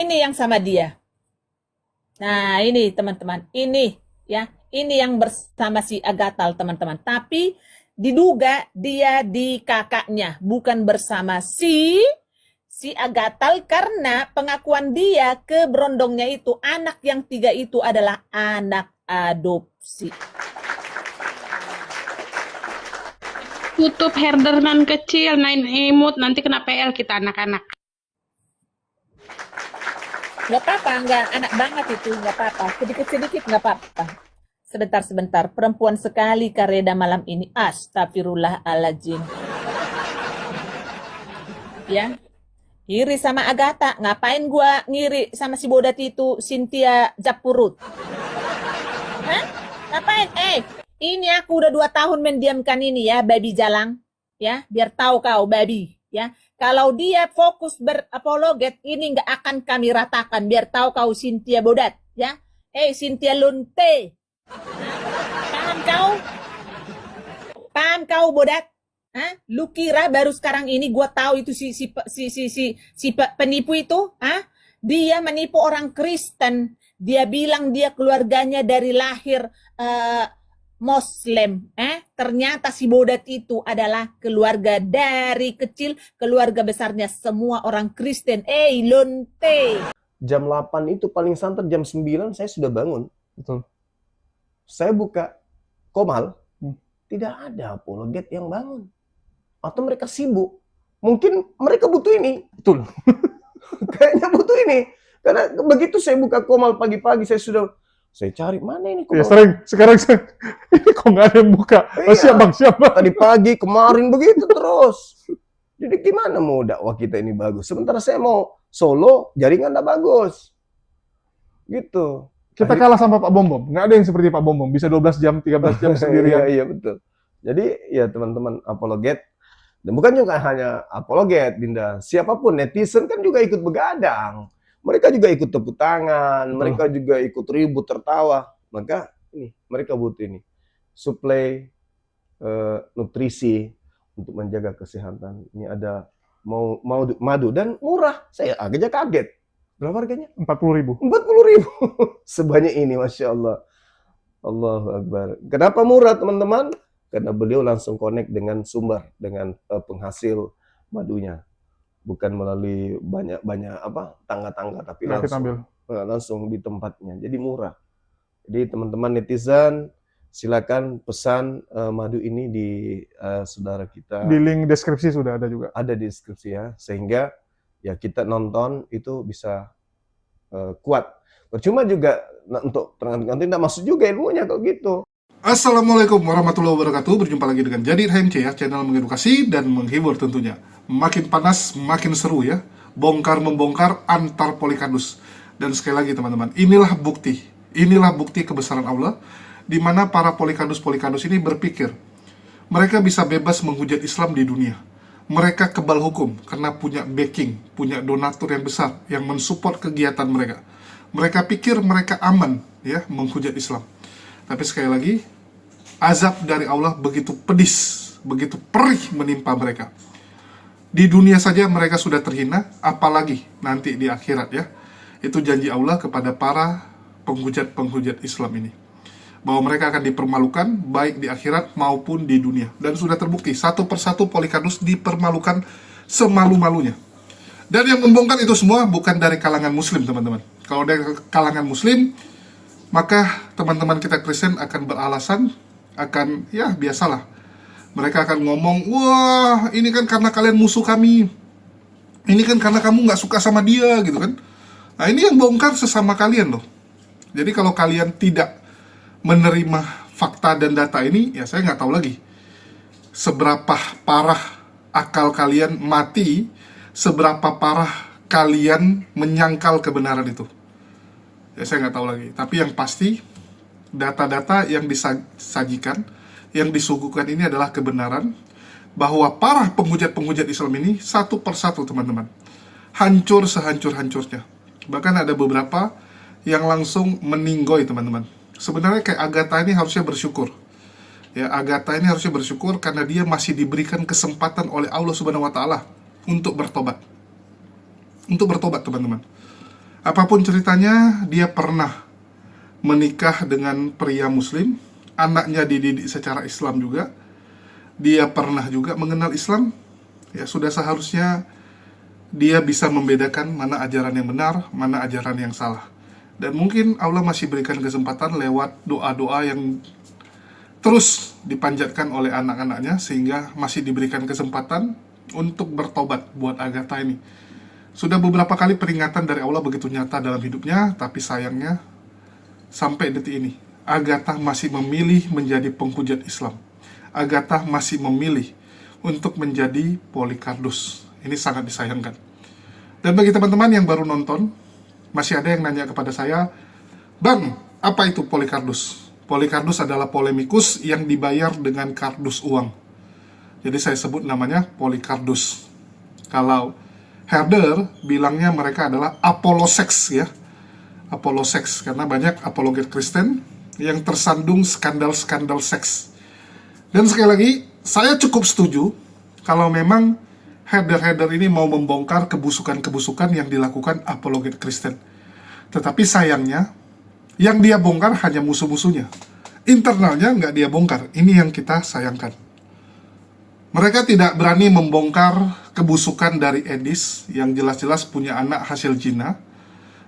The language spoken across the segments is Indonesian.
Ini yang sama dia. Nah, ini teman-teman, ini ya, ini yang bersama si Agatal teman-teman. Tapi diduga dia di kakaknya, bukan bersama si Agatal karena pengakuan dia ke berondongnya itu anak yang 3 itu adalah anak adopsi. Tutup herderan kecil, main imut, nanti kena PL kita anak-anak. Nggak apa-apa, nggak anak banget itu, nggak apa-apa. Sedikit-sedikit nggak apa-apa. Sebentar. Perempuan sekali Kareda malam ini. Astagfirullahaladzim. Ya, iri sama Agatha. Ngapain gua ngiri sama si bodat itu, Cynthia Japurut? Hah? Ngapain? Ini aku udah 2 tahun mendiamkan ini ya, babi jalang. Ya, biar tahu kau, babi. Ya, kalau dia fokus berapologet, ini nggak akan kami ratakan. Biar tahu kau, Cynthia bodat. Ya, Cynthia Lunte. Paham kau? Paham kau bodat? Hah? Lu kira baru sekarang ini gua tahu itu si penipu itu? Hah? Dia menipu orang Kristen. Dia bilang dia keluarganya dari lahir Muslim. Ternyata si bodat itu adalah keluarga dari kecil, keluarga besarnya semua orang Kristen. Lonte. Jam 8 itu paling santer jam 9 saya sudah bangun. Betul. Saya buka Komal, tidak ada apologet yang bangun. Atau mereka sibuk. Mungkin mereka butuh ini. Betul. Kayaknya butuh ini. Karena begitu saya buka Komal pagi-pagi, saya cari, mana ini Ya Komal? sering, sekarang ini kok nggak ada yang buka. Oh, Iya. siap bang, siap bang. Tadi pagi, kemarin begitu terus. Jadi gimana mau dakwah kita ini bagus? Sementara saya mau solo, jaringan nggak bagus. Gitu. Kita kalah sama Pak Bom Bom. Nggak ada yang seperti Pak Bom Bom. Bisa 12 jam, 13 jam sendirian. Iya, betul. Jadi ya teman-teman apologet, dan bukan juga hanya apologet, Dinda. Siapapun netizen kan juga ikut begadang. Mereka juga ikut tepuk tangan, mereka juga ikut ribut tertawa. Maka ini mereka butuh ini suplai nutrisi untuk menjaga kesehatan. Ini ada mau madu dan murah. Saya agaknya kaget. Berapa harganya? 40.000. 40.000. Sebanyak ini, Masya Allah. Allahu Akbar. Kenapa murah, teman-teman? Karena beliau langsung connect dengan sumber, dengan penghasil madunya. Bukan melalui banyak tangga-tangga, tapi Nah, kita ambil. langsung di tempatnya. Jadi murah. Jadi teman-teman netizen, silakan pesan madu ini di saudara kita. Di link deskripsi sudah ada juga. Ada di deskripsi ya, sehingga ya kita nonton itu bisa kuat. Percuma juga untuk nanti tidak masuk juga ilmunya kalau gitu. Assalamualaikum warahmatullahi wabarakatuh. Berjumpa lagi dengan Jadid HMC ya, channel mengedukasi dan menghibur tentunya. Makin panas, makin seru ya. Bongkar-membongkar antar polikardus. Dan sekali lagi teman-teman, inilah bukti kebesaran Allah, di mana para polikardus-polikardus ini berpikir mereka bisa bebas menghujat Islam di dunia. Mereka kebal hukum karena punya backing, punya donatur yang besar yang mensupport kegiatan mereka. Mereka pikir mereka aman ya menghujat Islam. Tapi sekali lagi, azab dari Allah begitu pedis, begitu perih menimpa mereka. Di dunia saja mereka sudah terhina, apalagi nanti di akhirat ya. Itu janji Allah kepada para penghujat-penghujat Islam ini. Bahwa mereka akan dipermalukan baik di akhirat maupun di dunia. Dan sudah terbukti, satu persatu polikardus dipermalukan semalu-malunya. Dan yang membongkar itu semua bukan dari kalangan muslim, teman-teman. Kalau dari kalangan muslim, maka teman-teman kita Kristen akan beralasan, akan ya biasalah. Mereka akan ngomong, wah ini kan karena kalian musuh kami. Ini kan karena kamu nggak suka sama dia gitu kan. Nah ini yang bongkar sesama kalian loh. Jadi kalau kalian tidak menerima fakta dan data ini, ya saya nggak tahu lagi seberapa parah akal kalian mati, seberapa parah kalian menyangkal kebenaran itu. Ya saya nggak tahu lagi. Tapi yang pasti data-data yang disajikan, yang disuguhkan ini adalah kebenaran bahwa para penghujat-penghujat Islam ini satu persatu teman-teman hancur sehancur-hancurnya. Bahkan ada beberapa yang langsung meninggoy teman-teman. Sebenarnya kayak Agatha ini harusnya bersyukur. Ya, Agatha ini harusnya bersyukur karena dia masih diberikan kesempatan oleh Allah Subhanahu wa taala untuk bertobat. Untuk bertobat, teman-teman. Apapun ceritanya, dia pernah menikah dengan pria muslim, anaknya dididik secara Islam juga, dia pernah juga mengenal Islam. Ya, sudah seharusnya dia bisa membedakan mana ajaran yang benar, mana ajaran yang salah. Dan mungkin Allah masih berikan kesempatan lewat doa-doa yang terus dipanjatkan oleh anak-anaknya, sehingga masih diberikan kesempatan untuk bertobat buat Agatha ini. Sudah beberapa kali peringatan dari Allah begitu nyata dalam hidupnya, tapi sayangnya sampai detik ini Agatha masih memilih menjadi penghujat Islam. Agatha masih memilih untuk menjadi Polycardos. Ini sangat disayangkan. Dan bagi teman-teman yang baru nonton, masih ada yang nanya kepada saya, "Bang, apa itu Polycardos?" Polycardos adalah polemikus yang dibayar dengan kardus uang. Jadi saya sebut namanya Polycardos. Kalau Herder bilangnya mereka adalah apoloseks ya. Apoloseks, karena banyak apologet Kristen yang tersandung skandal-skandal seks. Dan sekali lagi, saya cukup setuju kalau memang Herder ini mau membongkar kebusukan-kebusukan yang dilakukan apologet Kristen. Tetapi sayangnya, yang dia bongkar hanya musuh-musuhnya. Internalnya nggak dia bongkar. Ini yang kita sayangkan. Mereka tidak berani membongkar kebusukan dari Edis, yang jelas-jelas punya anak hasil zina.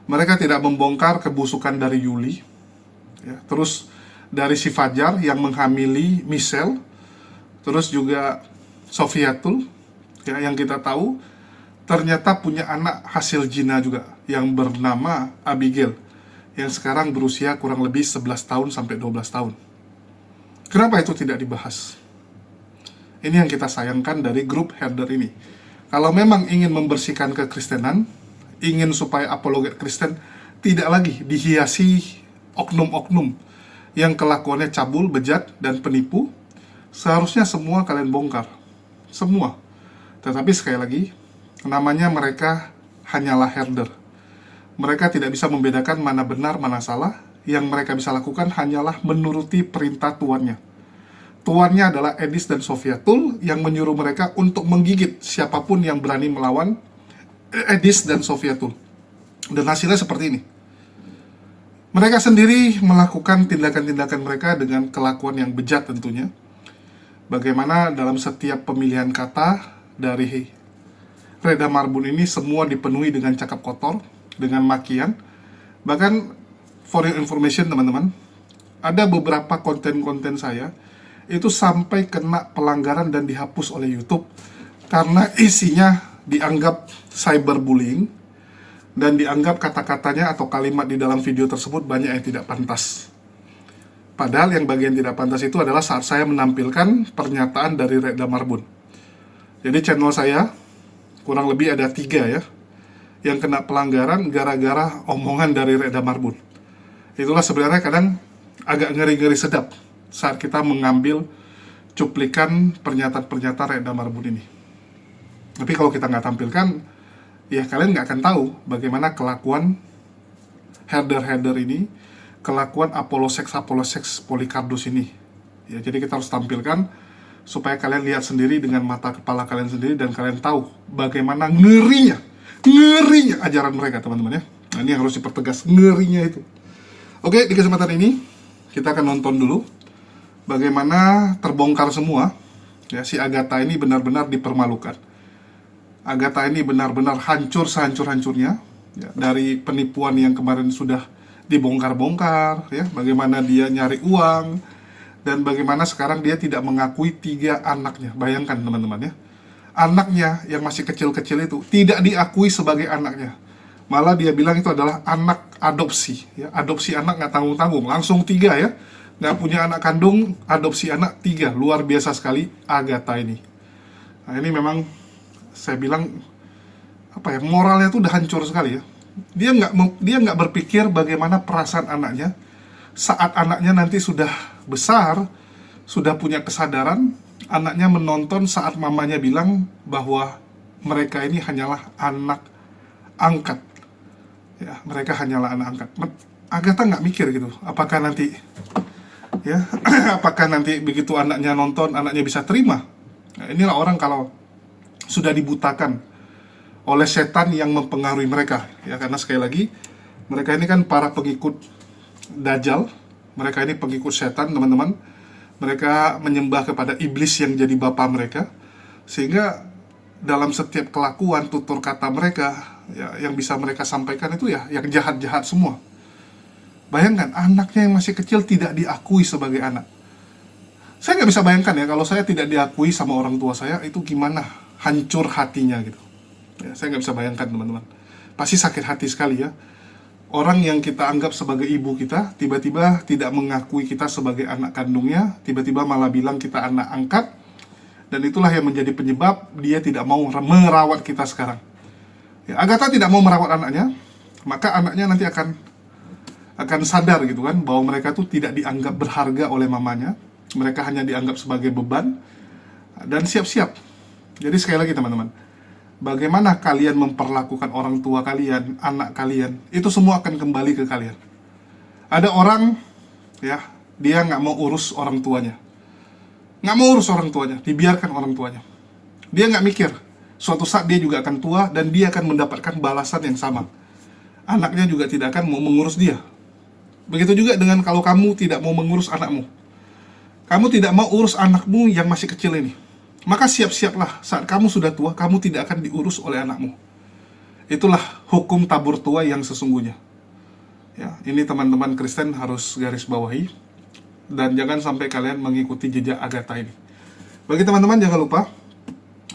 Mereka tidak membongkar kebusukan dari Yuli, ya. Terus dari si Fajar yang menghamili Michelle, terus juga Sofiatul, ya, yang kita tahu ternyata punya anak hasil zina juga yang bernama Abigail, yang sekarang berusia kurang lebih 11 tahun sampai 12 tahun. Kenapa itu tidak dibahas? Ini yang kita sayangkan dari grup Herder ini. Kalau memang ingin membersihkan kekristenan, ingin supaya apologet Kristen tidak lagi dihiasi oknum-oknum yang kelakuannya cabul, bejat, dan penipu, seharusnya semua kalian bongkar. Semua. Tetapi sekali lagi, namanya mereka hanyalah herder. Mereka tidak bisa membedakan mana benar, mana salah. Yang mereka bisa lakukan hanyalah menuruti perintah tuannya. Tuannya adalah Edis dan Sofiatul yang menyuruh mereka untuk menggigit siapapun yang berani melawan Edis dan Sofiatul. Dan hasilnya seperti ini. Mereka sendiri melakukan tindakan-tindakan mereka dengan kelakuan yang bejat tentunya. Bagaimana dalam setiap pemilihan kata dari Reda Marbun ini semua dipenuhi dengan cakap kotor, dengan makian. Bahkan for your information teman-teman, ada beberapa konten-konten saya itu sampai kena pelanggaran dan dihapus oleh YouTube karena isinya dianggap cyberbullying dan dianggap kata-katanya atau kalimat di dalam video tersebut banyak yang tidak pantas. Padahal yang bagian tidak pantas itu adalah saat saya menampilkan pernyataan dari Reda Marbun. Jadi channel saya kurang lebih ada 3 ya yang kena pelanggaran gara-gara omongan dari Reda Marbun. Itulah sebenarnya kadang agak ngeri-ngeri sedap saat kita mengambil cuplikan pernyataan-pernyataan Reda Marbun ini. Tapi kalau kita nggak tampilkan, ya kalian nggak akan tahu bagaimana kelakuan herder-herder ini, kelakuan apoloseks Polycardos ini. Ya, jadi kita harus tampilkan supaya kalian lihat sendiri dengan mata kepala kalian sendiri dan kalian tahu bagaimana ngerinya ajaran mereka, teman-teman ya. Nah, ini yang harus dipertegas, ngerinya itu. Oke, di kesempatan ini kita akan nonton dulu bagaimana terbongkar semua. Ya, si Agatha ini benar-benar dipermalukan. Agatha ini benar-benar hancur sehancur-hancurnya ya, dari penipuan yang kemarin sudah dibongkar-bongkar ya, bagaimana dia nyari uang dan bagaimana sekarang dia tidak mengakui 3 anaknya. Bayangkan teman-teman ya, anaknya yang masih kecil-kecil itu tidak diakui sebagai anaknya, malah dia bilang itu adalah anak adopsi ya. Adopsi anak nggak tanggung-tanggung, langsung 3 ya, nggak punya anak kandung, adopsi anak 3. Luar biasa sekali Agatha ini. Nah, ini memang saya bilang apa ya, moralnya tuh udah hancur sekali ya. Dia nggak berpikir bagaimana perasaan anaknya saat anaknya nanti sudah besar, sudah punya kesadaran. Anaknya menonton saat mamanya bilang bahwa mereka ini hanyalah anak angkat ya, mereka hanyalah anak angkat. Agatha nggak mikir gitu, apakah nanti ya apakah nanti begitu anaknya nonton, anaknya bisa terima. Nah, inilah orang kalau sudah dibutakan oleh setan yang mempengaruhi mereka. Ya, karena sekali lagi mereka ini kan para pengikut Dajjal, mereka ini pengikut setan, teman-teman. Mereka menyembah kepada iblis yang jadi bapa mereka, sehingga dalam setiap kelakuan, tutur kata mereka, ya, yang bisa mereka sampaikan itu ya yang jahat-jahat semua. Bayangkan, anaknya yang masih kecil tidak diakui sebagai anak. Saya nggak bisa bayangkan ya, kalau saya tidak diakui sama orang tua saya, itu gimana hancur hatinya gitu. Ya, saya nggak bisa bayangkan, teman-teman. Pasti sakit hati sekali ya. Orang yang kita anggap sebagai ibu kita, tiba-tiba tidak mengakui kita sebagai anak kandungnya, tiba-tiba malah bilang kita anak angkat, dan itulah yang menjadi penyebab dia tidak mau merawat kita sekarang. Ya, Agatha tidak mau merawat anaknya, maka anaknya nanti akan sadar gitu kan, bahwa mereka tuh tidak dianggap berharga oleh mamanya, mereka hanya dianggap sebagai beban, dan siap-siap. Jadi sekali lagi teman-teman, bagaimana kalian memperlakukan orang tua kalian, anak kalian, itu semua akan kembali ke kalian. Ada orang, ya, dia nggak mau urus orang tuanya. Nggak mau urus orang tuanya, dibiarkan orang tuanya. Dia nggak mikir, suatu saat dia juga akan tua dan dia akan mendapatkan balasan yang sama. Anaknya juga tidak akan mau mengurus dia. Begitu juga dengan kalau kamu tidak mau mengurus anakmu. Kamu tidak mau urus anakmu yang masih kecil ini. Maka siap-siaplah, saat kamu sudah tua, kamu tidak akan diurus oleh anakmu. Itulah hukum tabur tua yang sesungguhnya. Ya, ini teman-teman Kristen harus garis bawahi. Dan jangan sampai kalian mengikuti jejak Agatha ini. Bagi teman-teman jangan lupa,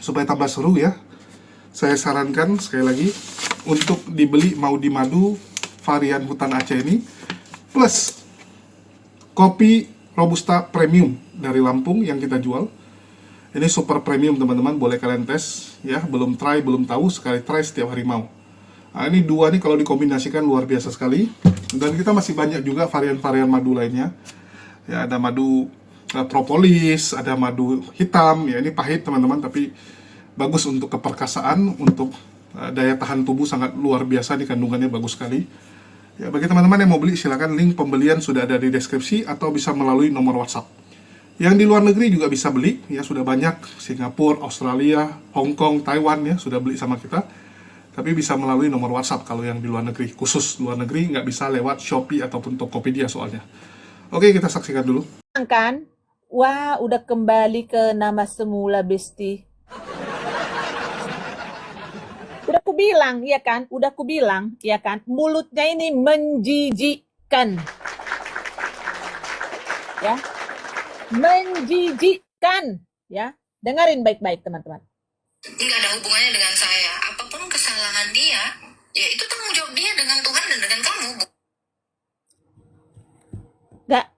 supaya tambah seru ya, saya sarankan sekali lagi, untuk dibeli Maudi Madu varian hutan Aceh ini, plus kopi Robusta Premium dari Lampung yang kita jual. Ini super premium teman-teman, boleh kalian tes ya, belum try, belum tahu, sekali try setiap hari mau. Nah, ini dua nih kalau dikombinasikan luar biasa sekali. Dan kita masih banyak juga varian-varian madu lainnya. Ya, ada madu propolis, ada madu hitam, ya ini pahit teman-teman, tapi bagus untuk keperkasaan, untuk daya tahan tubuh sangat luar biasa, nih kandungannya bagus sekali. Ya, bagi teman-teman yang mau beli, silakan link pembelian sudah ada di deskripsi atau bisa melalui nomor WhatsApp. Yang di luar negeri juga bisa beli, ya sudah banyak, Singapura, Australia, Hong Kong, Taiwan ya sudah beli sama kita. Tapi bisa melalui nomor WhatsApp kalau yang di luar negeri, khusus luar negeri nggak bisa lewat Shopee ataupun Tokopedia soalnya. Oke, kita saksikan dulu. Kan? Wah, udah kembali ke nama semula, Besti. Udah ku bilang, ya kan? Udah ku bilang, ya kan? Mulutnya ini menjijikkan. Ya. Menjijikkan, ya. Dengarin baik-baik, teman-teman. Nggak ada hubungannya dengan saya. Apapun kesalahan dia, ya itu tanggung jawab dia dengan Tuhan dan dengan kamu.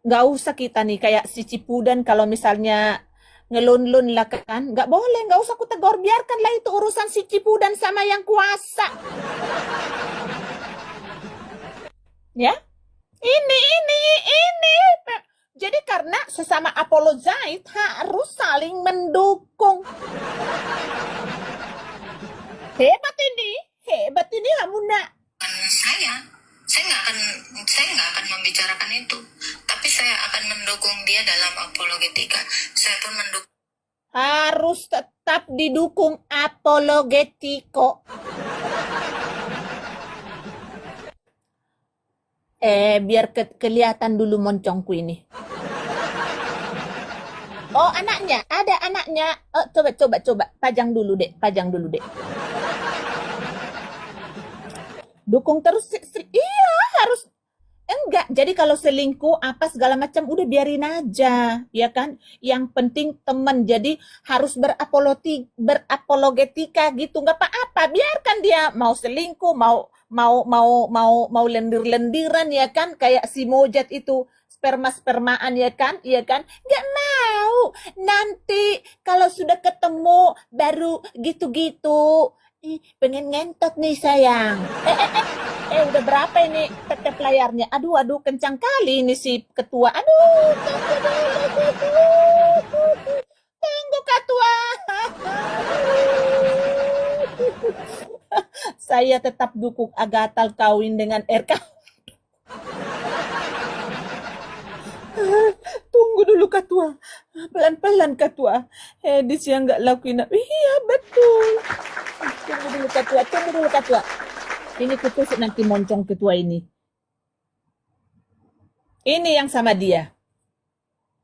Nggak usah kita nih kayak si Cipudan kalau misalnya ngelun-lun lah kan, nggak boleh, nggak usah ku tegur, biarkanlah itu urusan si Cipudan sama yang kuasa. Ya, ini. Jadi karena sesama apologite harus saling mendukung. Hebat ini Hamuna. Saya nggak akan membicarakan itu, tapi saya akan mendukung dia dalam apologetika. Saya pun mendukung. Harus tetap didukung apologetiko. Biar kelihatan dulu moncongku ini. Oh, anaknya, ada anaknya. Coba, pajang dulu, Dek. Dukung terus, iya harus. Enggak, jadi kalau selingkuh apa segala macam udah biarin aja, ya kan? Yang penting teman, jadi harus berapologetika gitu, nggak apa-apa, biarkan dia mau selingkuh, mau lendir-lendiran, ya kan? Kayak si Mojat itu spermaan, ya kan? Nggak mau. Nanti kalau sudah ketemu baru gitu-gitu. Pengen ngentot nih sayang. Udah berapa ini tetep layarnya? Aduh, kencang kali ini si ketua. Aduh, tunggu ketua. Saya tetap dukung Agatha kawin dengan RK. Tunggu dulu ketua, pelan-pelan ketua. Edis yang nggak lakuin. Iya betul. Tunggu dulu ketua, tunggu dulu ketua. Ini kutusuk nanti moncong ketua ini. Ini yang sama dia.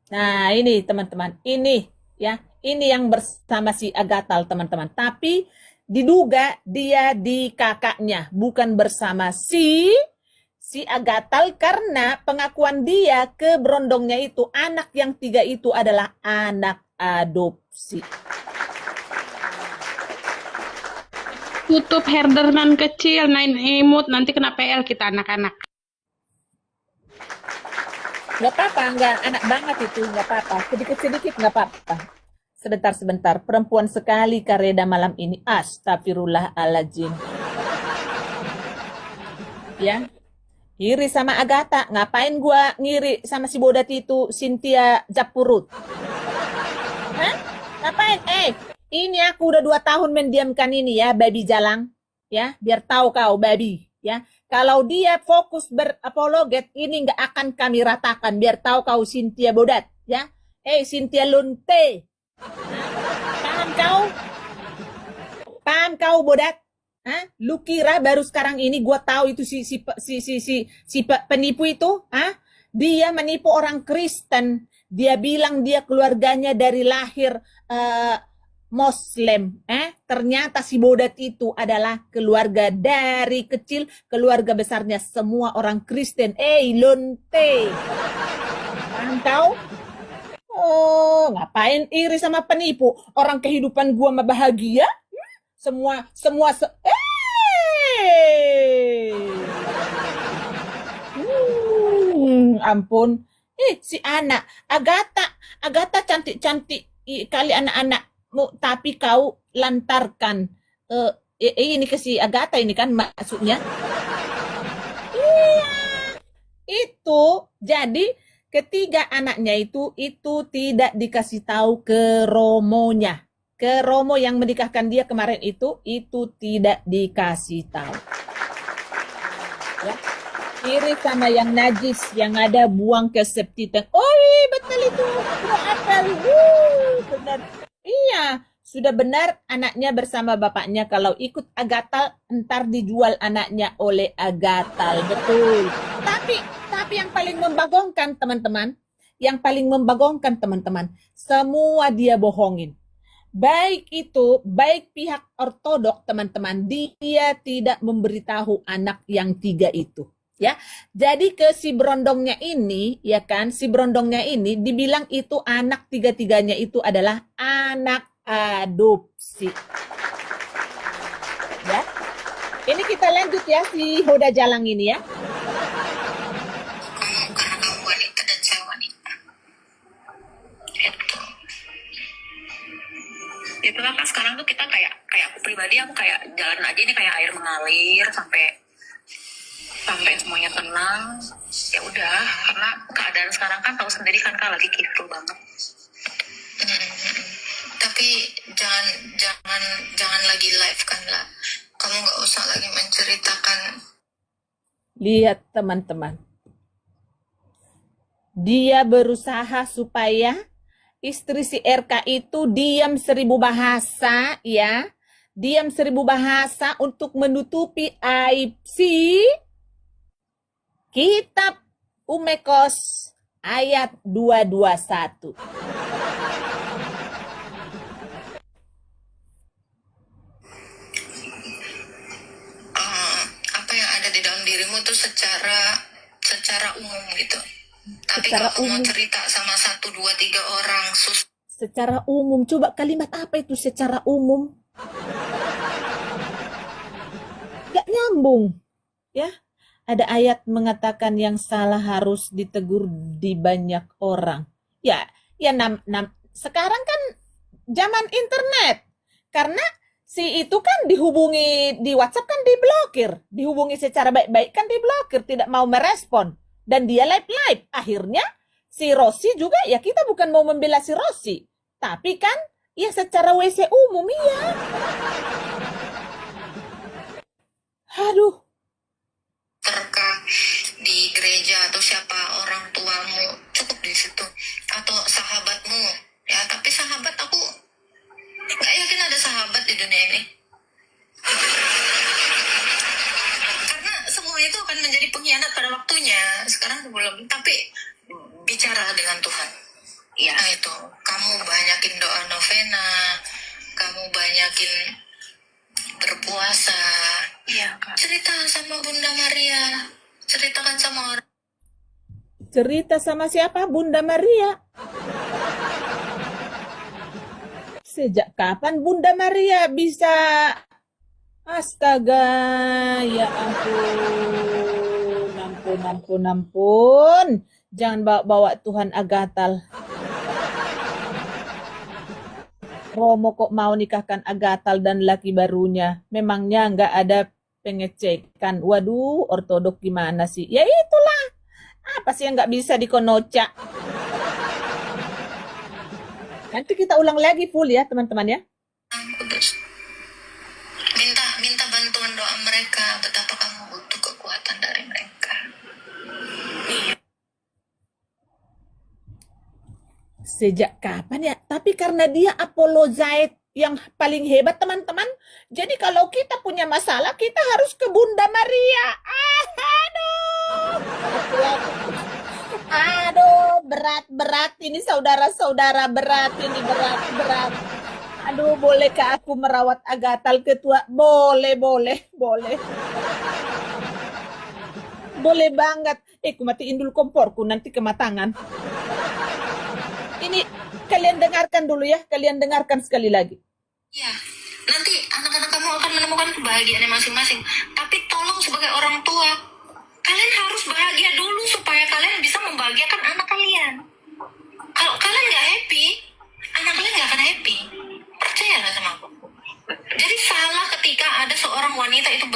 Nah, ini teman-teman. Ini ya, ini yang bersama si Agatal teman-teman. Tapi diduga dia di kakaknya, bukan bersama si Agatal karena pengakuan dia ke berondongnya itu anak yang 3 itu adalah anak adopsi. Tutup herder nan kecil, main imut, nanti kena PL kita anak-anak. Nggak apa-apa, nggak anak banget itu, nggak apa-apa. Sedikit-sedikit nggak apa-apa. Sebentar. Perempuan sekali Kareda malam ini. Astagfirullahaladzim. Ya. Iri sama Agatha. Ngapain gua ngiri sama si bodat itu, Cynthia Japurut? Hah? Ngapain? Ini aku udah 2 tahun mendiamkan ini ya, babi jalang. Ya, biar tahu kau, babi. Ya, kalau dia fokus berapologet, ini nggak akan kami ratakan. Biar tahu kau, Cynthia bodat. Ya, Cynthia Lunte. Paham kau? Paham kau bodat? Hah? Lu kira baru sekarang ini gua tahu itu si penipu itu? Hah? Dia menipu orang Kristen. Dia bilang dia keluarganya dari lahir Muslim. Ternyata si bodat itu adalah keluarga dari kecil, keluarga besarnya semua orang Kristen. Lonte. Paham kau? Oh, ngapain iri sama penipu? Orang kehidupan gua mah bahagia. Ampun. Si anak Agatha cantik-cantik kali anak-anakmu, tapi kau lantarkan. Ini ke si Agatha ini kan maksudnya. Iya. Itu jadi ketiga anaknya itu tidak dikasih tahu ke Romonya. Ke Romo yang menikahkan dia kemarin itu tidak dikasih tahu. Ya. Iri sama yang najis yang ada buang ke septic tank. Betul itu. Benar. Iya, sudah benar anaknya bersama bapaknya. Kalau ikut Agatal, entar dijual anaknya oleh Agatal. Betul. Tapi yang paling membagongkan teman-teman, semua dia bohongin. Baik pihak ortodok teman-teman, dia tidak memberitahu anak yang 3 itu. Ya, jadi ke si berondongnya ini, ya kan, si berondongnya ini dibilang itu anak 3-3-nya itu adalah anak adopsi. Ya, ini kita lanjut ya si Hoda Jalang ini ya. Karena kamu wanita dan saya wanita. Itulah kan sekarang tuh kita kayak aku pribadi, aku kayak jalan aja ini kayak air mengalir sampai semuanya tenang. Ya udah, karena keadaan sekarang kan tahu sendiri kan Kak, lagi kiflu banget. Tapi jangan lagi live kan lah. Kamu nggak usah lagi menceritakan. Lihat teman-teman. Dia berusaha supaya istri si RK itu diam 1000 bahasa ya. Diam 1000 bahasa untuk menutupi aib si Kitab Umekos ayat 221. Apa yang ada di dalam dirimu tuh secara umum gitu. Tapi Secara kalau mau umum. cerita sama 1, 2, 3 orang Secara umum, coba kalimat apa itu secara umum? Gak nyambung. Ya, ada ayat mengatakan yang salah harus ditegur di banyak orang. Ya, sekarang kan zaman internet. Karena si itu kan dihubungi di WhatsApp kan diblokir. Dihubungi secara baik-baik kan diblokir, tidak mau merespon. Dan dia live. Akhirnya si Rossi juga, ya kita bukan mau membela si Rossi. Tapi kan, ya secara WC umum, iya. Aduh. terkah di gereja atau siapa orang tuamu, cukup di situ, atau sahabatmu ya. Tapi sahabat, aku nggak yakin ada sahabat di dunia ini. pengkhianat pada waktunya. Sekarang belum. Tapi bicara dengan Tuhan. Ya itu. Kamu banyakin doa novena. Kamu banyakin berpuasa. Iya, Kak. Cerita sama Bunda Maria. Ceritakan sama orang. Cerita sama siapa? Bunda Maria. Sejak kapan Bunda Maria bisa? Astaga, ya ampun. Jangan bawa Tuhan Agatal. Romo kok mau nikahkan Agatal dan laki barunya? Memangnya nggak ada pengecekan? Waduh, ortodok gimana sih? Ya itulah. Apa sih yang nggak bisa dikonoca? Nanti kita ulang lagi full ya teman-teman ya. Kudus. Minta bantuan doa mereka. Betapa kamu butuh kekuatan dari mereka. Sejak kapan ya? Tapi karena dia apologite yang paling hebat teman-teman. Jadi kalau kita punya masalah, kita harus ke Bunda Maria. Aduh, berat ini saudara-saudara, berat. Aduh, bolehkah aku merawat Agatal ketua? Boleh. Boleh banget. Aku matiin dulu komporku, nanti kematangan. Ini kalian dengarkan dulu ya, kalian dengarkan sekali lagi. Ya, nanti anak-anak kamu akan menemukan kebahagiaannya masing-masing. Tapi tolong sebagai orang tua, kalian harus bahagia dulu supaya kalian bisa membahagiakan anak kalian. Kalau kalian nggak happy, anak kalian nggak akan happy. Percayalah sama aku. Jadi salah ketika ada seorang wanita itu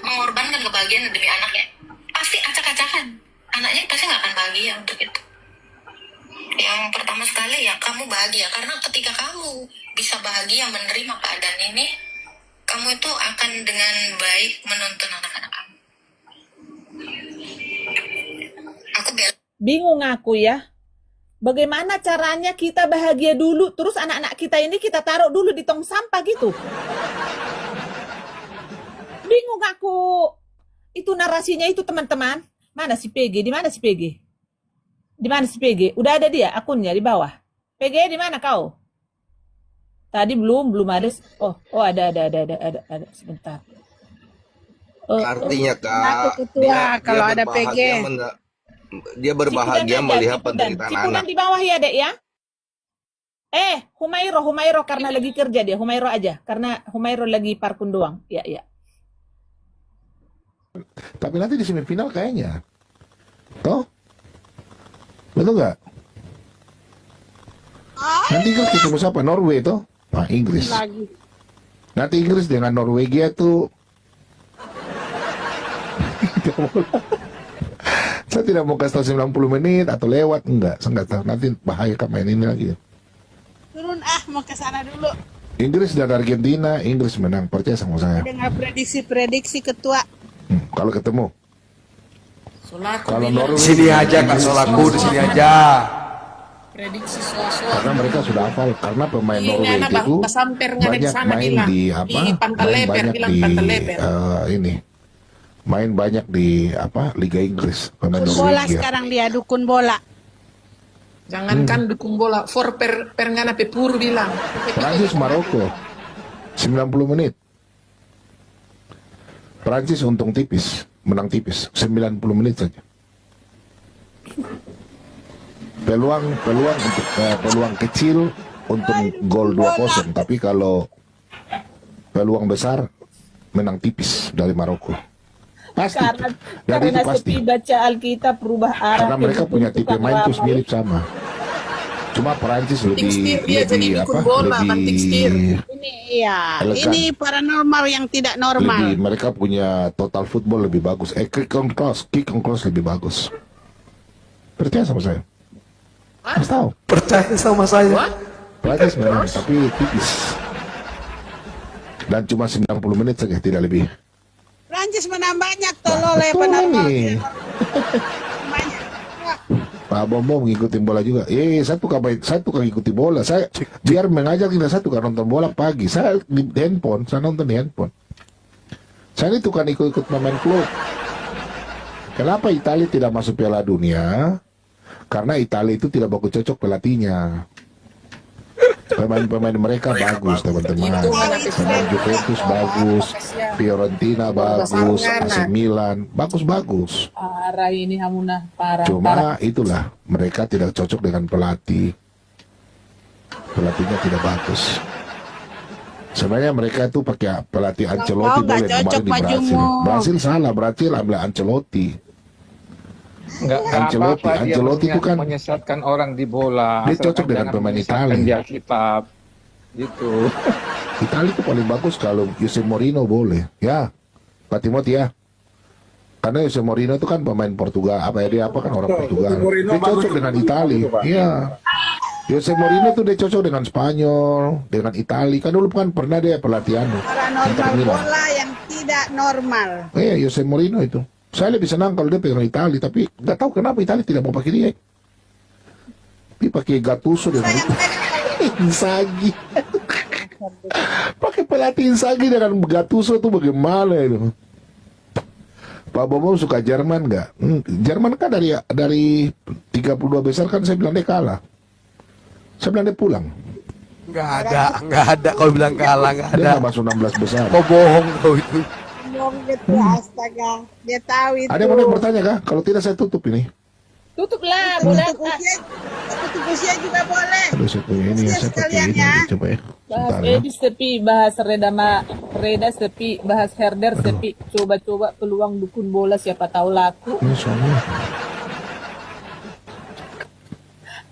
mengorbankan kebahagiaan demi anaknya. Pasti acak-acakan. Anaknya pasti nggak akan bahagia untuk itu. Yang pertama sekali ya kamu bahagia. Karena ketika kamu bisa bahagia menerima keadaan ini, kamu itu akan dengan baik menuntun anak-anak kamu. Aku bingung aku ya. Bagaimana caranya kita bahagia dulu, terus anak-anak kita ini kita taruh dulu di tong sampah gitu. Bingung aku. Itu narasinya itu teman-teman. Mana si PG? Di mana si PG? Di mana si PG? Udah ada dia akunnya di bawah. PG di mana kau? Tadi belum ada. Oh ada. Sebentar. Artinya Kak, ketua kalau ada PG. Dia berbahagia melihat penderitaan Cipunan anak. di bawah ya, Dek ya. Humairo karena lagi kerja dia. Humairo aja karena Humairo lagi parkun doang. Ya. Tapi nanti di semifinal kayaknya. Toh? Betul nggak? Nanti kan ketemu siapa? Norway toh? Nah, Inggris. Nanti Inggris dengan Norwegia tuh saya tidak mau kasih tahu 90 menit atau lewat, enggak. Saya enggak tahu. Nanti bahaya kan main ini lagi. Turun mau ke sana dulu. Inggris dan Argentina, Inggris menang. Percaya sama saya. Dengar prediksi ketua. Kalau ketemu. Kalau Norway Sini aja Kak Solaku, di sini aja. Prediksi sosok. Karena mereka sudah hafal, karena pemain Norway itu banyak main di apa? Main banyak di ini. Main banyak di apa? Liga Inggris. Pemain Bola Norwegia. sekarang dia dukun bola. Jangankan dukung bola, for perngana pepuru bilang. Prancis Maroko 90 menit. Prancis untung tipis, menang tipis 90 menit saja. Peluang untuk peluang kecil untuk gol 2-0, tapi kalau peluang besar menang tipis dari Maroko. Pasti. Dan itu Karena pasti. sepi baca Alkitab berubah arah. Karena mereka punya tipe main terus mirip sama. Cuma Perancis lebih Ini paranormal yang tidak normal. mereka punya total football lebih bagus. Kick on cross lebih bagus. Percaya sama saya? Harus tahu. Percaya sama saya. Perancis menang tapi tipis. Dan cuma 90 menit saja, tidak lebih. Prancis menang banyak oleh Betul penormal. nih. Pak Bom ngikutin bola juga. Saya tukang ikuti bola. Saya biar mengajak kita, saya tukang nonton bola pagi. Saya di handphone, saya nonton di handphone. Saya ini tukang ikut-ikut pemain klub. Kenapa Italia tidak masuk Piala Dunia? Karena Italia itu tidak bagus cocok pelatihnya. Pemain-pemain mereka bagus, teman-teman. Pemain Juventus bagus, Fiorentina bagus, AC Milan bagus-bagus. Parah ini Hamuna, parah. Cuma itulah, mereka tidak cocok dengan pelatih. Pelatihnya tidak bagus. Sebenarnya mereka itu pakai pelatih Ancelotti boleh kemarin di Brasil. Brasil salah, Brasil ambil Ancelotti. Ancelotti itu kan menyesatkan orang di bola. dia cocok dengan pemain Italia. Di Alkitab gitu. Italia itu paling bagus kalau Jose Mourinho boleh. Ya, Pak Timothy ya. Karena Jose Mourinho itu kan pemain Portugal, dia kan orang Portugal. Dia cocok dengan Italia. Iya. Jose Mourinho tuh dia cocok dengan Spanyol, dengan Italia. Kan dulu kan pernah dia pelatihan. Paranormal bola yang tidak normal. Iya, Jose Mourinho itu. Saya lebih senang kalau dia pegang Italia, tapi nggak tahu kenapa Italia tidak mau pakai dia. Dia pakai Gattuso dengan Inzaghi. Pakai pelatih Inzaghi dengan Gattuso itu bagaimana itu? Pak Bobo suka Jerman nggak? Jerman kan dari 32 besar kan saya bilang dia kalah. Saya bilang dia pulang. Nggak ada kalau bilang kalah, nggak Dia ada. nggak masuk 16 besar. Kau bohong kau itu. Ngomong gitu, astaga. Dia tahu itu. Ada yang mau bertanya kah? Kalau tidak saya tutup ini. Tutuplah, boleh. Tutup usia juga boleh. Aduh, saya punya ini ya, saya pakai Sekalian ini. ya. Coba ya. Bahas Sebentar ya. Edi sepi, bahas Reda sepi, bahas Herder sepi. Coba-coba peluang dukun bola siapa tahu laku. Ini suaminya.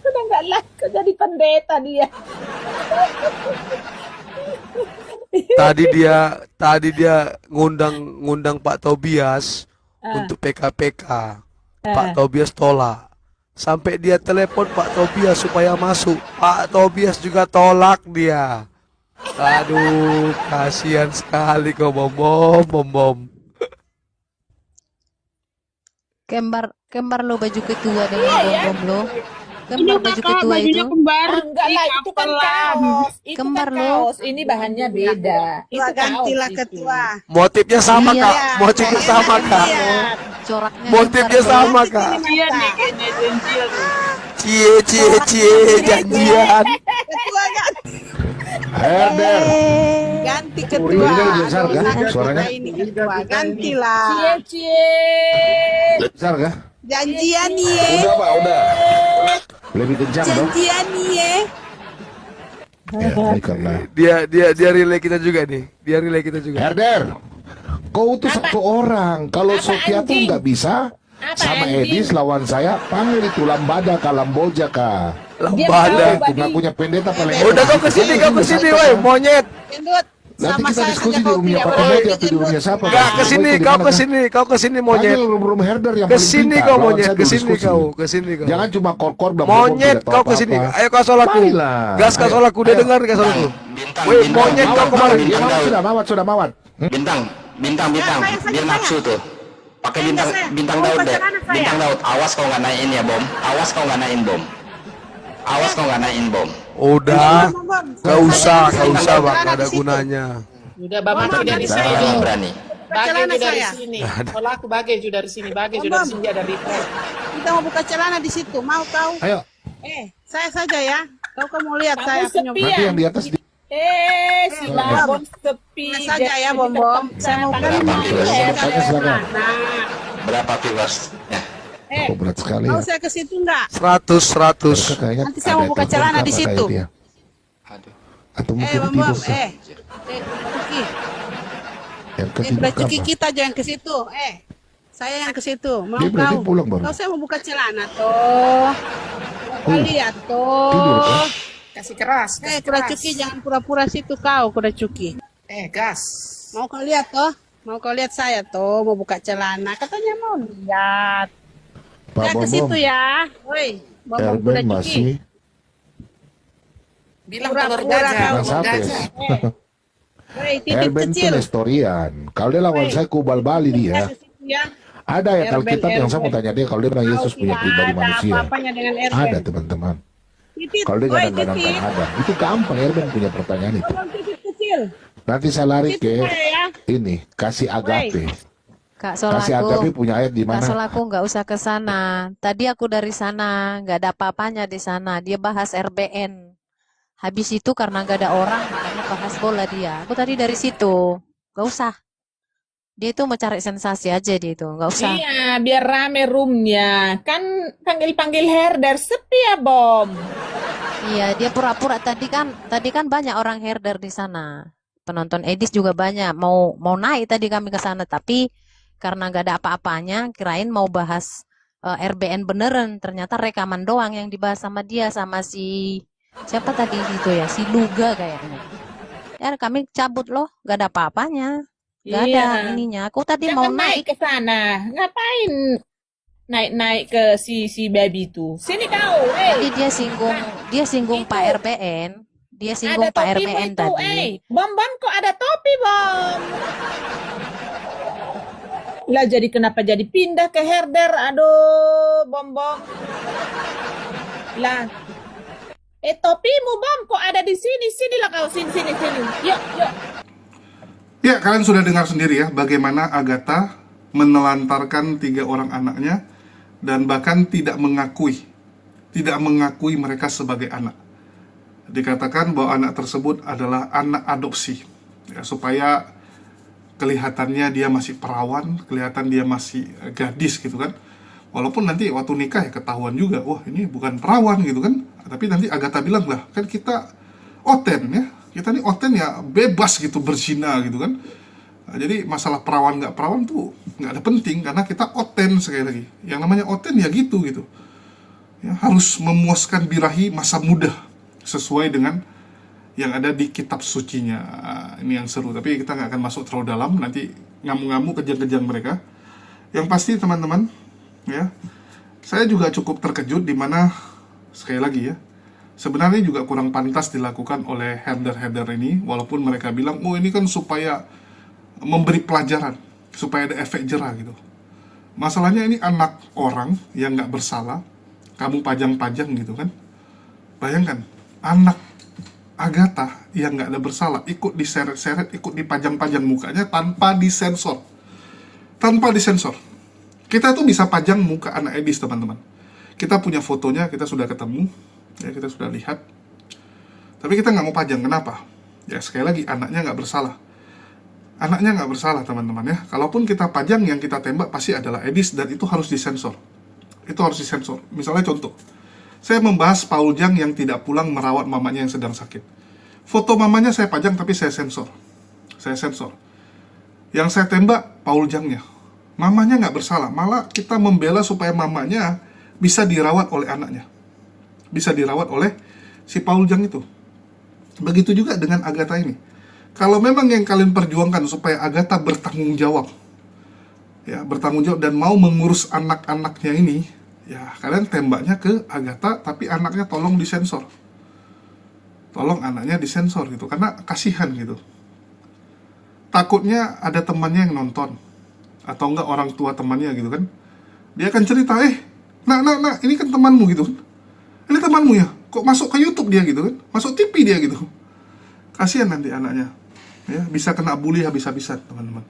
Udah nggak laku jadi pendeta dia. Tadi dia ngundang Pak Tobias untuk PKPK. Pak Tobias tolak. Sampai dia telepon Pak Tobias supaya masuk. Pak Tobias juga tolak dia. Aduh, kasihan sekali kau bom. Kembar lo baju ketua dengan bom lo. Kembar baju ketua itu. Bajunya kembar. Enggak lah, itu kan kaos. Itu Kembar kan lo. kaos. Ini bahannya beda. Itu Gantilah kaos itu. ketua. Motifnya sama, Iya. Kak. Motifnya sama, Kak. Coraknya Motifnya kembar lo. sama, Kak. Iya nih kayaknya jenjil nih. Cie, janjian. Ketua ganti. Herder. Ganti ketua. Ini besar kan Aduh, suaranya? ini ketua. Gantilah. Cie. Besar kah? Janjian ye. Udah Pak, udah. Lebih kencang dong. Janjian ye. Ya, baiklah. Dia relay kita juga nih. Dia relay kita juga. Herder, kau utus satu orang. Kalau Apa, Sofia tuh anjing? nggak bisa, Apa, sama anjing? Edis lawan saya, panggil itu Lambada kah, Lamboja kah. Lambada. Itu ngakunya pendeta paling Udah kau kesini, woi, monyet. Gendut. Nanti Sama kita saya diskusi saja di kau rumahnya tidak Pak boleh Timothy atau di rumahnya siapa? Enggak, kesini, kau kesini monyet. Panggil room Herder yang Kesini paling kau pintar, lawan monyet, saya dulu kesini diskusi. kau. Jangan cuma kor-kor bilang Monyet tidak tahu kau kesini. apa-apa. Ayo kau solaku. Marilah. Gas kau Ayo. solaku, dia Ayo. dengar kau solaku. Woi, monyet kau kemarin. Dia mawat sudah mawat. Bintang, biar nafsu tuh. Pakai bintang Daud deh. Bintang Daud, awas kau nggak naikin ya bom. Awas kau nggak naikin bom. Udah, gak usah bang, gak ada gunanya. Udah Bamaki dari Saya sini. nggak berani. Bagai Celana dari saya. sini. Kalau aku bagai juga dari sini. Bagai juga dari sini ada replay. Kita mau buka celana di situ. Mau kau? Ayo, Saya saja ya. Kau mau lihat Kamu saya punya. sepi nanti yang di atas si Labon sepi. Saja ya, Bom. Saya mau silakan. Berapa viewers? Ya. Oh, berat sekali Mau ya. saya ke situ enggak? 100. Kayaknya Nanti saya mau ada buka telepon celana apa di kayak situ. dia. Aduh. Atau mungkin Bom. tidur kah? Cuki. Yang ketidur Udah kah, Cuki Bang? kita aja yang ke situ. Saya yang ke situ. Mau Dia berarti kau? pulang baru. Kau saya mau buka celana tuh. Kau lihat tuh. Tidur kah? Kasih keras. Kuda Cuki jangan pura-pura situ kau, Kuda Cuki. Gas. Mau kau lihat toh? Mau kau lihat saya tuh mau buka celana. Katanya mau lihat. Pak Ya ke Bom, situ ya. Woi, Bom Kuda Erben Cuki. masih Bilang Pura-pura telur gajah. kau. Mas Hapes. Woi, titip Erben itu kecil. nestorian. Kalau dia lawan saya kubal Bali dia. Ke situ ya. Ada ya Erben, Alkitab yang saya mau tanya dia kalau dia bilang Yesus punya pribadi manusia. Apa-apanya dengan Erben. Ada teman-teman. Titip. Kalau dia Woi, kadang-kadang titip. kan ada. Itu gampang Erben punya pertanyaan itu. Tolong titip kecil. Nanti saya lari Titip ke saya ya. ini kasih agape. Kak Kasih Agapi Solaku, punya ayat di Kak mana? Solaku nggak usah ke sana. Tadi aku dari sana, nggak ada apa-apanya di sana. Dia bahas RBN. Habis itu karena nggak ada orang, makanya bahas bola dia. Aku tadi dari situ, nggak usah. Dia itu mau cari sensasi aja dia itu, nggak usah. Iya, biar rame roomnya. Kan panggil-panggil herder sepi ya, Bom. Iya, dia pura-pura tadi kan banyak orang herder di sana. Penonton Edis juga banyak. Mau naik tadi kami ke sana, tapi karena nggak ada apa-apanya, kirain mau bahas RBN beneran. Ternyata rekaman doang yang dibahas sama dia sama si siapa tadi itu ya, si Luga kayaknya. Ya kami cabut loh, nggak ada apa-apanya. Nggak ada Iya. ininya. Aku tadi Jangan mau naik naik. ke sana. Ngapain naik-naik ke si baby itu? Sini kau, Tadi dia singgung Pak RBN. Dia singgung ada Pak topimu RBN itu, tadi. Bom kok ada topi, Bom? Lah jadi kenapa jadi pindah ke herder? Aduh, Bom. Lah, topimu, Bom, kok ada di sini? Sinilah kau, sini. Yuk. Ya, kalian sudah dengar sendiri ya bagaimana Agatha menelantarkan 3 orang anaknya dan bahkan tidak mengakui mereka sebagai anak. Dikatakan bahwa anak tersebut adalah anak adopsi, ya, supaya kelihatannya dia masih perawan, kelihatan dia masih gadis gitu kan. Walaupun nanti waktu nikah ya ketahuan juga, wah ini bukan perawan gitu kan. Tapi nanti Agatha bilang lah, kan kita oten ya. Kita nih oten ya bebas gitu berzina gitu kan. Nah, jadi masalah perawan nggak perawan tuh nggak ada penting karena kita oten sekali lagi. Yang namanya oten ya gitu. Ya, harus memuaskan birahi masa muda sesuai dengan yang ada di kitab sucinya. Ini yang seru. Tapi kita nggak akan masuk terlalu dalam. Nanti ngamuk-ngamuk kejang-kejang mereka. Yang pasti teman-teman, ya, saya juga cukup terkejut di mana sekali lagi ya. Sebenarnya juga kurang pantas dilakukan oleh herder-herder ini, walaupun mereka bilang, oh ini kan supaya memberi pelajaran, supaya ada efek jerah gitu. Masalahnya ini anak orang yang nggak bersalah, kamu pajang-pajang gitu kan. Bayangkan, anak Agatha yang nggak ada bersalah, ikut diseret-seret, ikut dipajang-pajang mukanya tanpa disensor. Tanpa disensor. Kita tuh bisa pajang muka anak Edis, teman-teman. Kita punya fotonya, kita sudah ketemu, ya kita sudah lihat, tapi kita nggak mau pajang. Kenapa? Ya sekali lagi anaknya nggak bersalah, teman-teman ya. Kalaupun kita pajang, yang kita tembak pasti adalah Edis dan itu harus disensor. Misalnya contoh, saya membahas Paul Jang yang tidak pulang merawat mamanya yang sedang sakit. Foto mamanya saya pajang tapi saya sensor. Yang saya tembak Paul Jangnya, mamanya nggak bersalah, malah kita membela supaya mamanya bisa dirawat oleh anaknya, bisa dirawat oleh si Paul Jang itu. Begitu juga dengan Agatha ini. Kalau memang yang kalian perjuangkan supaya Agatha bertanggung jawab, ya bertanggung jawab dan mau mengurus anak-anaknya ini, ya kalian tembaknya ke Agatha, tapi anaknya tolong disensor. Tolong anaknya disensor gitu, karena kasihan gitu. Takutnya ada temannya yang nonton, atau enggak orang tua temannya gitu kan. Dia akan cerita, nak, ini kan temanmu gitu kan. Ini temanmu ya, kok masuk ke YouTube dia gitu kan, masuk TV dia gitu. Kasihan nanti anaknya, ya bisa kena bully habis-habisan teman-teman.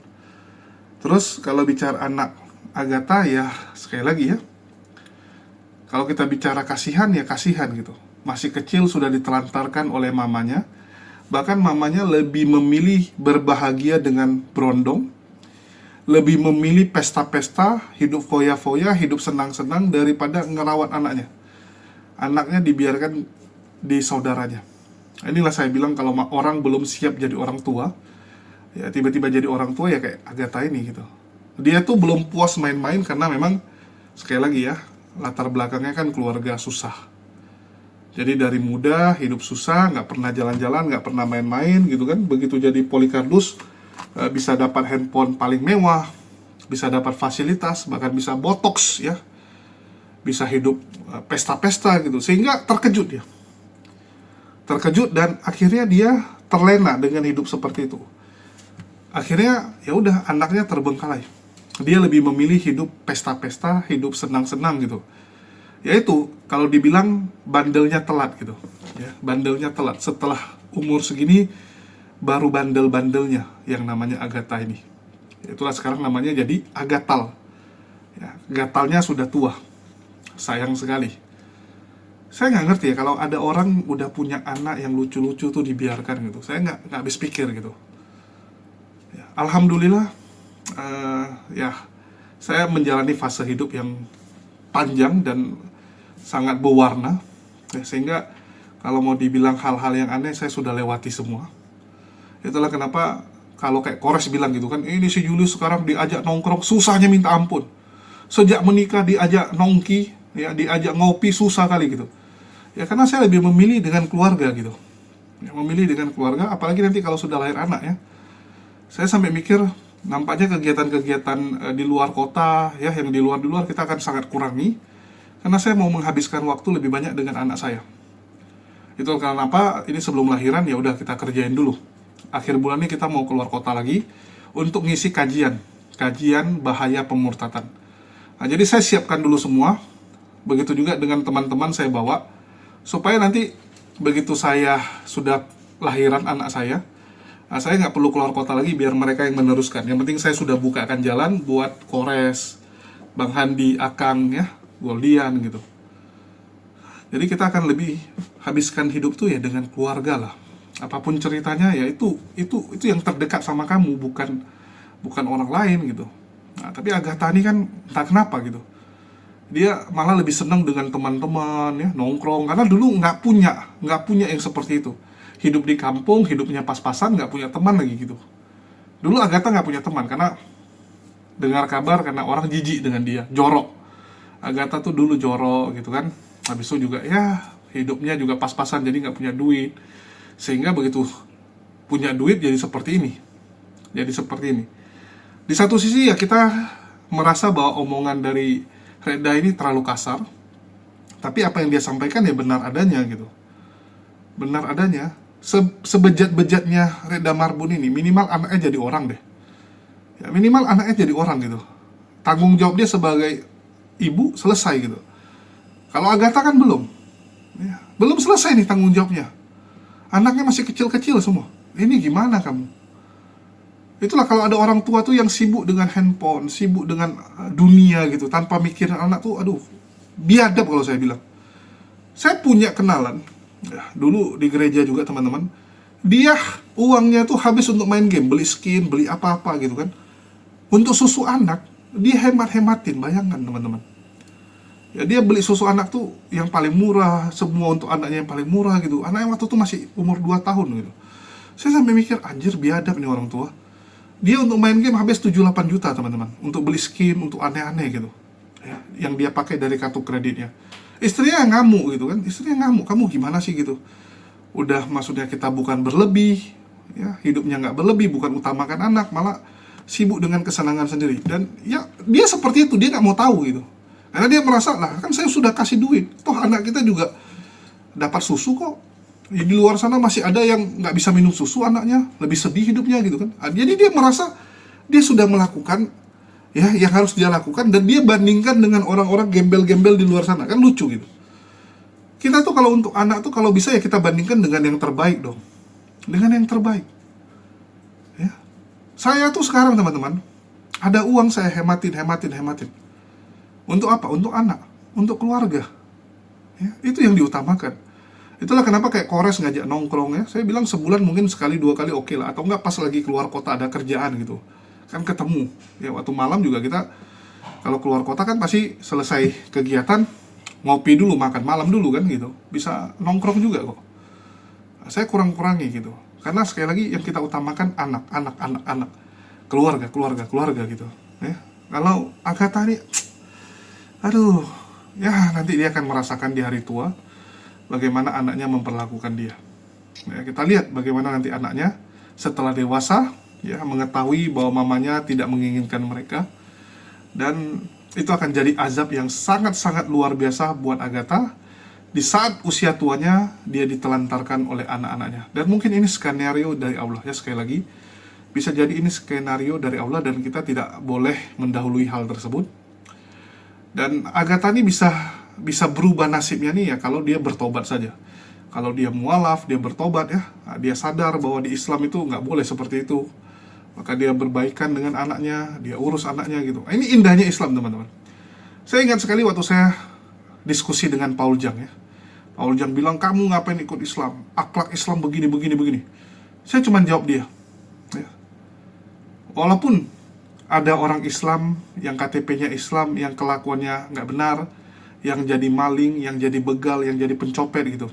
Terus kalau bicara anak Agatha ya sekali lagi ya, kalau kita bicara kasihan ya kasihan gitu. Masih kecil sudah ditelantarkan oleh mamanya, bahkan mamanya lebih memilih berbahagia dengan berondong, lebih memilih pesta-pesta, hidup foya-foya, hidup senang-senang daripada ngerawat anaknya. Anaknya dibiarkan di saudaranya. Inilah saya bilang kalau orang belum siap jadi orang tua, ya tiba-tiba jadi orang tua ya kayak Agatha ini gitu. Dia tuh belum puas main-main karena memang sekali lagi ya, latar belakangnya kan keluarga susah. Jadi dari muda hidup susah, nggak pernah jalan-jalan, nggak pernah main-main gitu kan. Begitu jadi polikardus, bisa dapat handphone paling mewah, bisa dapat fasilitas, bahkan bisa botox ya, bisa hidup pesta-pesta gitu, sehingga terkejut dan akhirnya dia terlena dengan hidup seperti itu. Akhirnya ya udah anaknya terbengkalai, dia lebih memilih hidup pesta-pesta, hidup senang-senang gitu. Yaitu kalau dibilang bandelnya telat gitu ya, bandelnya telat setelah umur segini baru bandel-bandelnya yang namanya Agatha ini. Itulah sekarang namanya jadi agatal. Ya, gatalnya sudah tua. Sayang sekali. Saya nggak ngerti ya kalau ada orang udah punya anak yang lucu-lucu tuh dibiarkan gitu. Saya nggak habis pikir gitu. Ya, alhamdulillah, ya saya menjalani fase hidup yang panjang dan sangat berwarna. Ya, sehingga kalau mau dibilang hal-hal yang aneh saya sudah lewati semua. Itulah kenapa kalau kayak Kores bilang gitu kan, ini si Julius sekarang diajak nongkrong susahnya minta ampun. Sejak menikah diajak nongki, ya diajak ngopi susah kali gitu. Ya karena saya lebih memilih dengan keluarga gitu. Ya, memilih dengan keluarga, apalagi nanti kalau sudah lahir anak ya. Saya sampai mikir nampaknya kegiatan-kegiatan di luar kota ya, yang di luar kita akan sangat kurangi karena saya mau menghabiskan waktu lebih banyak dengan anak saya. Itu kenapa ini sebelum lahiran ya udah kita kerjain dulu. Akhir bulan ini kita mau keluar kota lagi untuk ngisi kajian bahaya pemurtatan. Nah, jadi saya siapkan dulu semua. Begitu juga dengan teman-teman saya bawa supaya nanti begitu saya sudah lahiran anak saya, nah, saya nggak perlu keluar kota lagi biar mereka yang meneruskan. Yang penting saya sudah bukakan jalan buat Kores, Bang Handi, Akang ya, Goldian gitu. Jadi kita akan lebih habiskan hidup tuh ya dengan keluarga lah. Apapun ceritanya ya itu yang terdekat sama kamu, bukan orang lain gitu. Nah, tapi Agatha ini kan entah kenapa gitu. Dia malah lebih senang dengan teman-teman ya, nongkrong karena dulu nggak punya yang seperti itu. Hidup di kampung, hidupnya pas-pasan, nggak punya teman lagi gitu. Dulu Agatha nggak punya teman karena dengar kabar karena orang jijik dengan dia, jorok. Agatha tuh dulu jorok gitu kan. Habis itu juga ya hidupnya juga pas-pasan jadi nggak punya duit. Sehingga begitu punya duit jadi seperti ini. Di satu sisi ya kita merasa bahwa omongan dari Reda ini terlalu kasar. Tapi apa yang dia sampaikan ya benar adanya gitu. Benar adanya. Sebejat-bejatnya Reda Marbun ini minimal anaknya jadi orang deh. Ya, minimal anaknya jadi orang gitu. Tanggung jawab dia sebagai ibu selesai gitu. Kalau Agatha kan belum. Ya, belum selesai nih tanggung jawabnya. Anaknya masih kecil-kecil semua. Ini gimana kamu? Itulah kalau ada orang tua tuh yang sibuk dengan handphone, sibuk dengan dunia gitu, tanpa mikirin anak tuh, aduh, biadab kalau saya bilang. Saya punya kenalan, ya, dulu di gereja juga teman-teman, dia uangnya tuh habis untuk main game, beli skin, beli apa-apa gitu kan. Untuk susu anak, dia hemat-hematin, bayangkan teman-teman. Ya dia beli susu anak tuh yang paling murah, semua untuk anaknya yang paling murah gitu. Anaknya waktu itu masih umur 2 tahun gitu. Saya sampai mikir, anjir biadab nih orang tua. Dia untuk main game habis 7-8 juta teman-teman. Untuk beli skin, untuk aneh-aneh gitu ya, yang dia pakai dari kartu kreditnya. Istrinya ngamuk gitu kan. Istrinya ngamuk, kamu gimana sih gitu. Udah maksudnya kita bukan berlebih ya, hidupnya nggak berlebih, bukan utamakan anak, malah sibuk dengan kesenangan sendiri. Dan ya dia seperti itu, dia nggak mau tahu gitu. Karena dia merasa, lah kan saya sudah kasih duit, toh anak kita juga dapat susu kok. Di luar sana masih ada yang nggak bisa minum susu anaknya, lebih sedih hidupnya gitu kan. Jadi dia merasa dia sudah melakukan ya yang harus dia lakukan, dan dia bandingkan dengan orang-orang gembel-gembel di luar sana, kan lucu gitu. Kita tuh kalau untuk anak tuh kalau bisa ya kita bandingkan dengan yang terbaik dong, dengan yang terbaik. Ya, saya tuh sekarang teman-teman ada uang saya hematin. Untuk apa? Untuk anak, untuk keluarga. Ya, itu yang diutamakan. Itulah kenapa kayak Kores ngajak nongkrong ya. Saya bilang sebulan mungkin sekali 2 kali oke lah. Atau enggak pas lagi keluar kota ada kerjaan gitu. Kan ketemu. Ya waktu malam juga kita kalau keluar kota kan pasti selesai kegiatan ngopi dulu, makan malam dulu kan gitu. Bisa nongkrong juga kok. Nah, saya kurang-kurangi gitu. Karena sekali lagi yang kita utamakan anak. Keluarga gitu. Ya. Kalau Agatha ini aduh, ya nanti dia akan merasakan di hari tua bagaimana anaknya memperlakukan dia. Ya, kita lihat bagaimana nanti anaknya setelah dewasa ya mengetahui bahwa mamanya tidak menginginkan mereka, dan itu akan jadi azab yang sangat-sangat luar biasa buat Agatha di saat usia tuanya dia ditelantarkan oleh anak-anaknya. Dan mungkin ini skenario dari Allah ya, sekali lagi bisa jadi ini skenario dari Allah dan kita tidak boleh mendahului hal tersebut. Dan Agatha ini bisa berubah nasibnya nih ya kalau dia bertobat saja. Kalau dia mualaf, dia bertobat ya, dia sadar bahwa di Islam itu nggak boleh seperti itu. maka dia berbaikan dengan anaknya, dia urus anaknya gitu. Ini indahnya Islam, teman-teman. Saya ingat sekali waktu saya diskusi dengan Paul Jang ya. Paul Jang bilang, kamu ngapain ikut Islam? Akhlak Islam begini, begini, begini. Saya cuma jawab dia, ya. Walaupun ada orang Islam yang KTP-nya Islam, yang kelakuannya nggak benar, yang jadi maling, yang jadi begal, yang jadi pencopet gitu.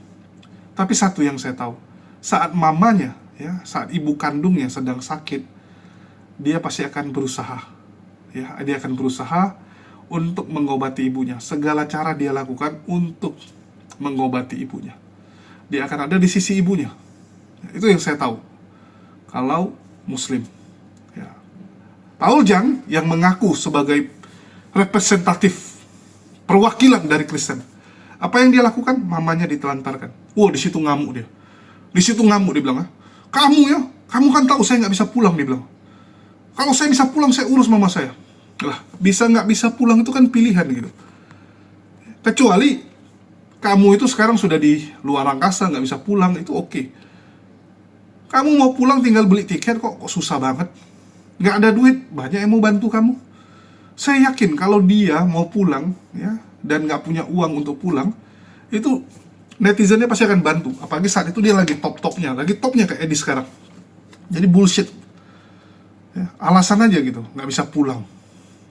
Tapi satu yang saya tahu, saat mamanya, ya, saat ibu kandungnya sedang sakit, dia pasti akan berusaha, ya, dia akan berusaha untuk mengobati ibunya. Segala cara dia lakukan untuk mengobati ibunya. Dia akan ada di sisi ibunya. Itu yang saya tahu. Kalau Muslim, ya. Paul Jang yang mengaku sebagai representatif, perwakilan dari Kristen, apa yang dia lakukan? Mamanya ditelantarkan. Di situ ngamuk dia. Di situ ngamuk, dia bilang, kamu ya, kamu kan tahu saya nggak bisa pulang, dia bilang. Kalau saya bisa pulang, saya urus mama saya. Lah, bisa nggak bisa pulang itu kan pilihan gitu. Kecuali kamu itu sekarang sudah di luar angkasa, nggak bisa pulang, itu oke. Kamu mau pulang tinggal beli tiket, kok susah banget. Nggak ada duit, banyak yang mau bantu kamu. Saya yakin kalau dia mau pulang, ya, dan nggak punya uang untuk pulang, itu netizennya pasti akan bantu. Apalagi saat itu dia lagi top-topnya kayak Edi sekarang. Jadi bullshit. Ya, alasan aja gitu, nggak bisa pulang.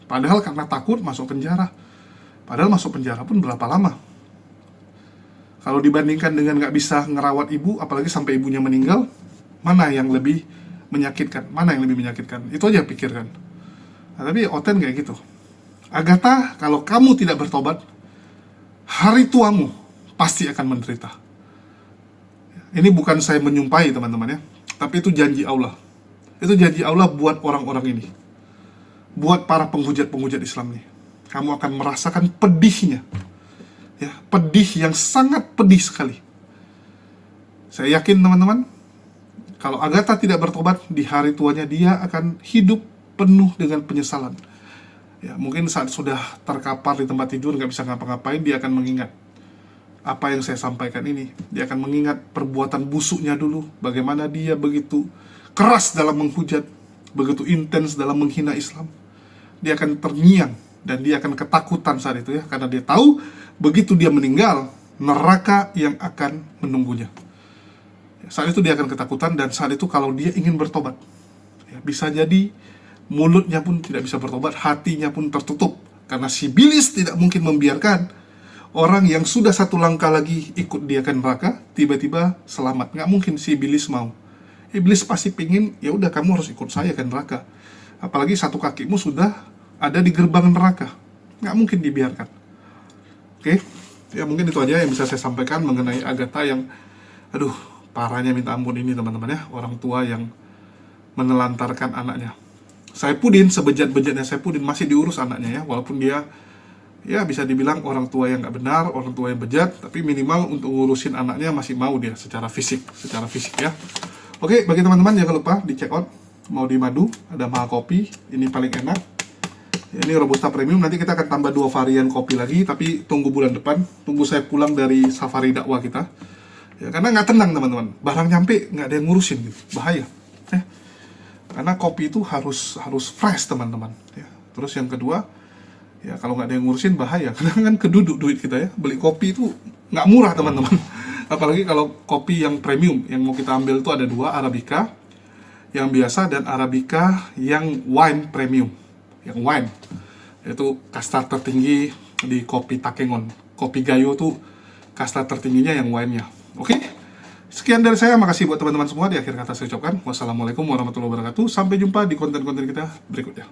Padahal karena takut masuk penjara. Padahal masuk penjara pun berapa lama? Kalau dibandingkan dengan nggak bisa ngerawat ibu, apalagi sampai ibunya meninggal, mana yang lebih menyakitkan? Mana yang lebih menyakitkan? Itu aja pikirkan. Nah, tapi Oten kayak gitu. Agatha, kalau kamu tidak bertobat, hari tuamu pasti akan menderita. Ini bukan saya menyumpahi, teman-teman ya, tapi itu janji Allah. Itu janji Allah buat orang-orang ini, buat para penghujat-penghujat Islam ini. Kamu akan merasakan pedihnya, ya, pedih yang sangat pedih sekali. Saya yakin, teman-teman, kalau Agatha tidak bertobat, di hari tuanya dia akan hidup penuh dengan penyesalan. Ya, mungkin saat sudah terkapar di tempat tidur, nggak bisa ngapa-ngapain, dia akan mengingat apa yang saya sampaikan ini. Dia akan mengingat perbuatan busuknya dulu, bagaimana dia begitu keras dalam menghujat, begitu intens dalam menghina Islam. Dia akan terngiang dan dia akan ketakutan saat itu ya, karena dia tahu begitu dia meninggal, neraka yang akan menunggunya. Saat itu dia akan ketakutan, dan saat itu kalau dia ingin bertobat, ya, bisa jadi mulutnya pun tidak bisa bertobat, hatinya pun tertutup, karena si iblis tidak mungkin membiarkan orang yang sudah satu langkah lagi ikut dia ke neraka tiba-tiba selamat. Nggak mungkin si iblis mau. Iblis pasti pingin, ya udah kamu harus ikut saya ke neraka. Apalagi satu kakimu sudah ada di gerbang neraka, nggak mungkin dibiarkan. Oke, ya mungkin itu aja yang bisa saya sampaikan mengenai Agatha yang, aduh, parahnya minta ampun ini, teman-teman ya, orang tua yang menelantarkan anaknya. Saipudin, sebejat-bejatnya Saipudin, masih diurus anaknya ya, walaupun dia, ya bisa dibilang orang tua yang nggak benar, orang tua yang bejat, tapi minimal untuk ngurusin anaknya masih mau dia secara fisik ya. Oke, bagi teman-teman jangan lupa di check out, mau di madu, ada mahal kopi, ini paling enak. Ini Robusta Premium, nanti kita akan tambah 2 varian kopi lagi, tapi tunggu bulan depan, tunggu saya pulang dari safari dakwah kita. Ya, karena nggak tenang teman-teman, barang nyampe nggak ada yang ngurusin gitu, bahaya. Karena kopi itu harus fresh teman-teman. Ya. Terus yang kedua, ya kalau nggak ada yang ngurusin bahaya, karena kan keduduk duit kita ya, beli kopi itu nggak murah teman-teman. Apalagi kalau kopi yang premium, yang mau kita ambil itu ada 2, Arabica yang biasa dan Arabica yang wine premium. Yang wine, yaitu kasta tertinggi di kopi Takengon. Kopi Gayo tuh kasta tertingginya yang wine-nya. Oke? Sekian dari saya, makasih buat teman-teman semua. Di akhir kata saya ucapkan wassalamualaikum warahmatullahi wabarakatuh. Sampai jumpa di konten-konten kita berikutnya.